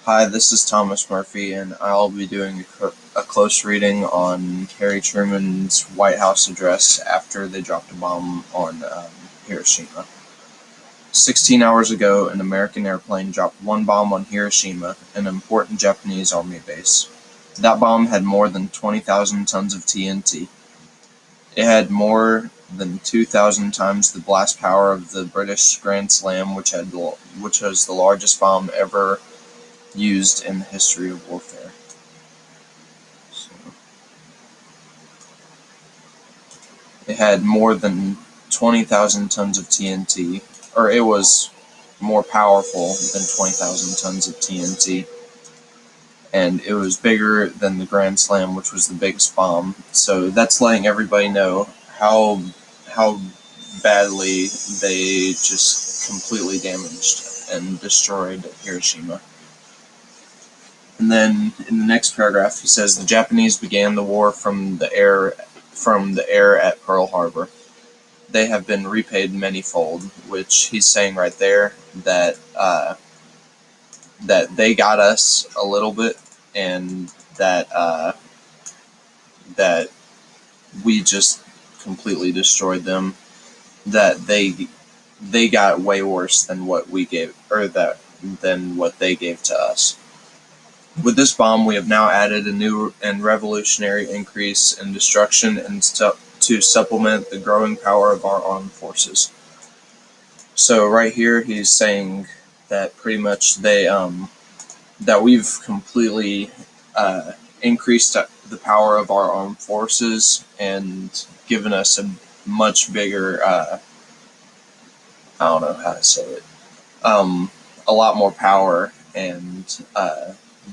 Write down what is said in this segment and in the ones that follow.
Hi, this is Thomas Murphy, and I'll be doing a close reading on Harry Truman's White House address after they dropped a bomb on Hiroshima. 16 hours ago, an American airplane dropped one bomb on Hiroshima, an important Japanese army base. That bomb had more than 20,000 tons of TNT. It had more than 2,000 times the blast power of the British Grand Slam, which was the largest bomb ever used in the history of warfare. So it had more than 20,000 tons of TNT, or it was more powerful than 20,000 tons of TNT, and it was bigger than the Grand Slam, which was the biggest bomb. So that's letting everybody know how badly they just completely damaged and destroyed Hiroshima. And then in the next paragraph, he says the Japanese began the war from the air at Pearl Harbor. They have been repaid manyfold, which he's saying right there that they got us a little bit, and that we just completely destroyed them. That they got way worse than what we gave, or that than what they gave to us. With this bomb, we have now added a new and revolutionary increase in destruction and to supplement the growing power of our armed forces. So right here, he's saying that pretty much that we've completely increased the power of our armed forces and given us a much bigger I don't know how to say it, a lot more power and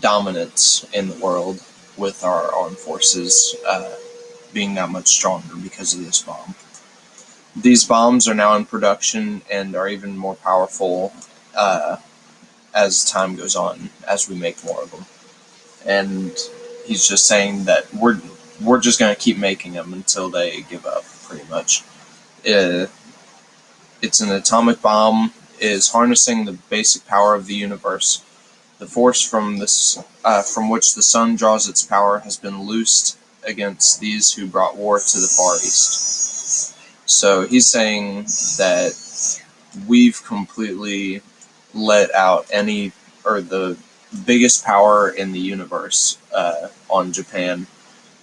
dominance in the world, with our armed forces being that much stronger because of this bomb. These bombs are now in production and are even more powerful as time goes on, as we make more of them. And he's just saying that we're just going to keep making them until they give up, pretty much. Uh, it's an atomic bomb, is harnessing the basic power of the universe. The force from which the sun draws its power has been loosed against these who brought war to the Far East. So he's saying that we've completely let out the biggest power in the universe on Japan,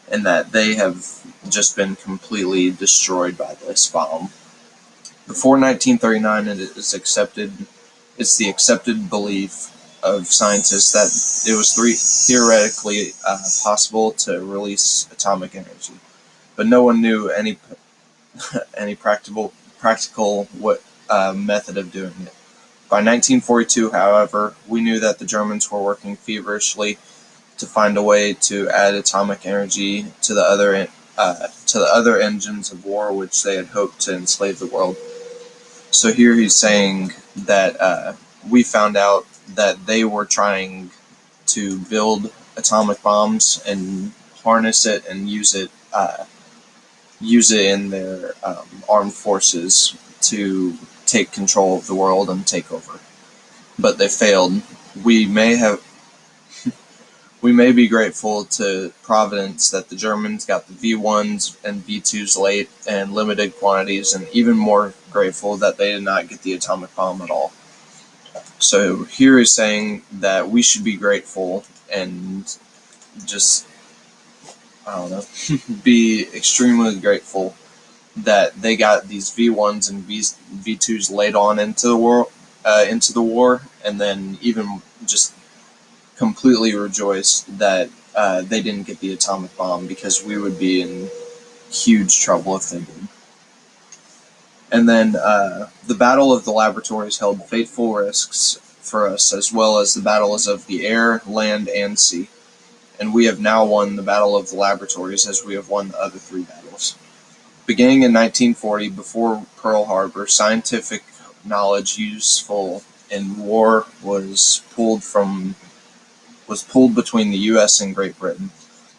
and that they have just been completely destroyed by this bomb. Before 1939, it's the accepted belief of scientists that it was theoretically possible to release atomic energy, but no one knew any practical method of doing it. By 1942, however, we knew that the Germans were working feverishly to find a way to add atomic energy to the other engines of war, which they had hoped to enslave the world. So here he's saying that we found out that they were trying to build atomic bombs and harness it and use it in their armed forces to take control of the world and take over. But they failed. We may have we may be grateful to Providence that the Germans got the V1s and V2s late and limited quantities, and even more grateful that they did not get the atomic bomb at all. So here is saying that we should be grateful and just, I don't know, be extremely grateful that they got these V1s and V2s late on into the war, and then even just completely rejoiced that they didn't get the atomic bomb, because we would be in huge trouble if they did. And then the Battle of the Laboratories held fateful risks for us, as well as the battles of the air, land, and sea. And we have now won the Battle of the Laboratories, as we have won the other three battles. Beginning in 1940, before Pearl Harbor, scientific knowledge useful in war was pulled between the U.S. and Great Britain,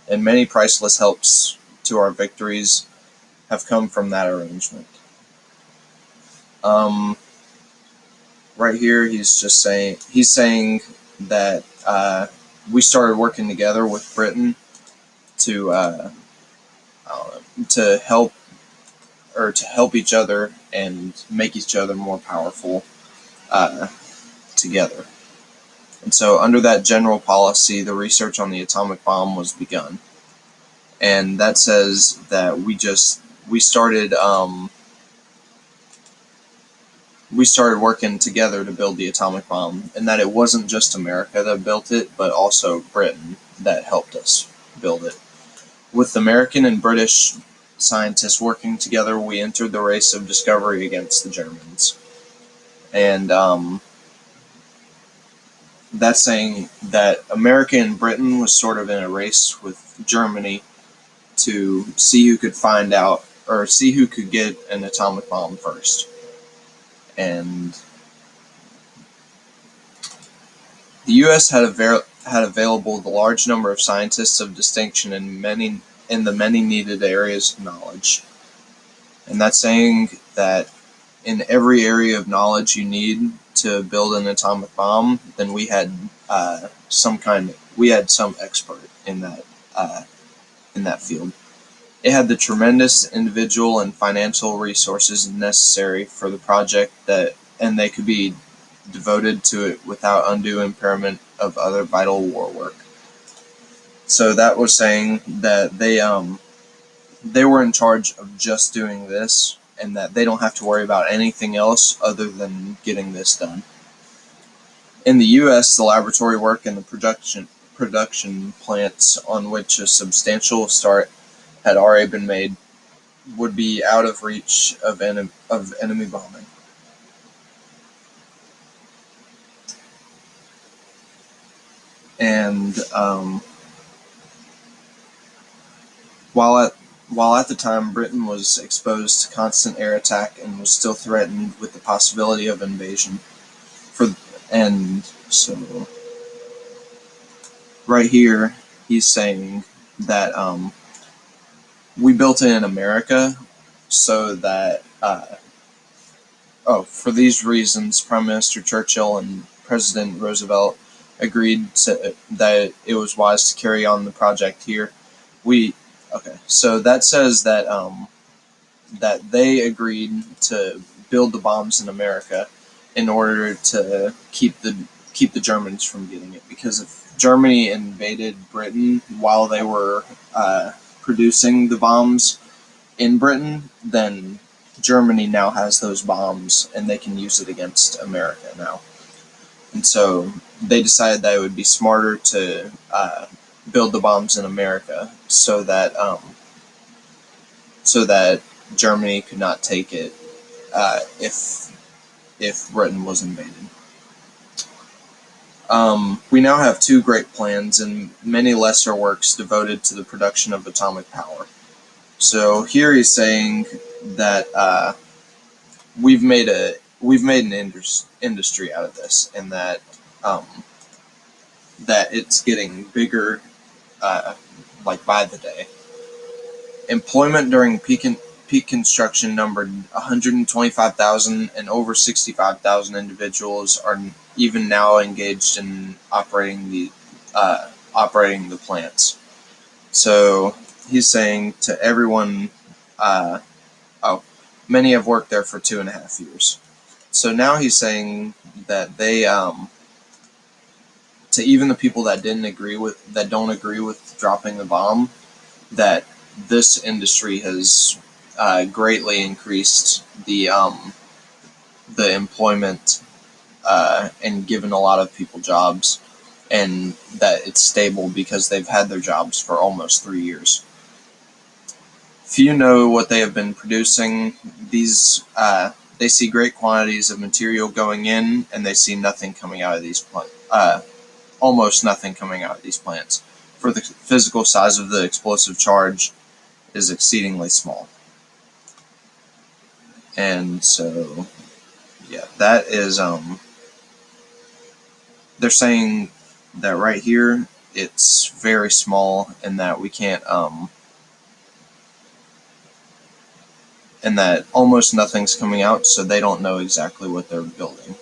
and many priceless helps to our victories have come from that arrangement. Right here, he's saying that we started working together with Britain to to help each other and make each other more powerful uh, together. And so, under that general policy, the research on the atomic bomb was begun, and that says that we started working together to build the atomic bomb, and that it wasn't just America that built it, but also Britain that helped us build it. With American and British scientists working together, we entered the race of discovery against the Germans. And that's saying that America and Britain was sort of in a race with Germany to see who could find out or see who could get an atomic bomb first. And the U.S. had available the large number of scientists of distinction in the many needed areas of knowledge. And that's saying that in every area of knowledge you need to build an atomic bomb, then we had some expert in that field. It had the tremendous individual and financial resources necessary for the project and they could be devoted to it without undue impairment of other vital war work. So that was saying that they were in charge of just doing this, and that they don't have to worry about anything else other than getting this done. In the U.S., the laboratory work and the production plants on which a substantial start had already been made would be out of reach of enemy bombing. And while at the time Britain was exposed to constant air attack and was still threatened with the possibility of invasion, and so right here he's saying that we built it in America so that for these reasons, Prime Minister Churchill and President Roosevelt agreed that it was wise to carry on the project here. So that says that that they agreed to build the bombs in America in order to keep the Germans from getting it. Because if Germany invaded Britain while they were producing the bombs in Britain, then Germany now has those bombs and they can use it against America now. And so they decided that it would be smarter to build the bombs in America so that Germany could not take it if Britain was invaded. We now have two great plans and many lesser works devoted to the production of atomic power. So here he's saying that we've made an industry out of this, and that that it's getting bigger, like by the day. Employment during peak construction numbered 125,000, and over 65,000 individuals are even now engaged in operating the plants. So he's saying to everyone, many have worked there for 2.5 years. So now he's saying that they, to even the people that don't agree with dropping the bomb, that this industry has greatly increased the employment and given a lot of people jobs, and that it's stable because they've had their jobs for almost 3 years. Few know what they have been producing. They see great quantities of material going in, and they see nothing coming out of these almost nothing coming out of these plants. For the physical size of the explosive charge is exceedingly small. And so, yeah, that is they're saying that right here it's very small, and that we can't and that almost nothing's coming out, so they don't know exactly what they're building.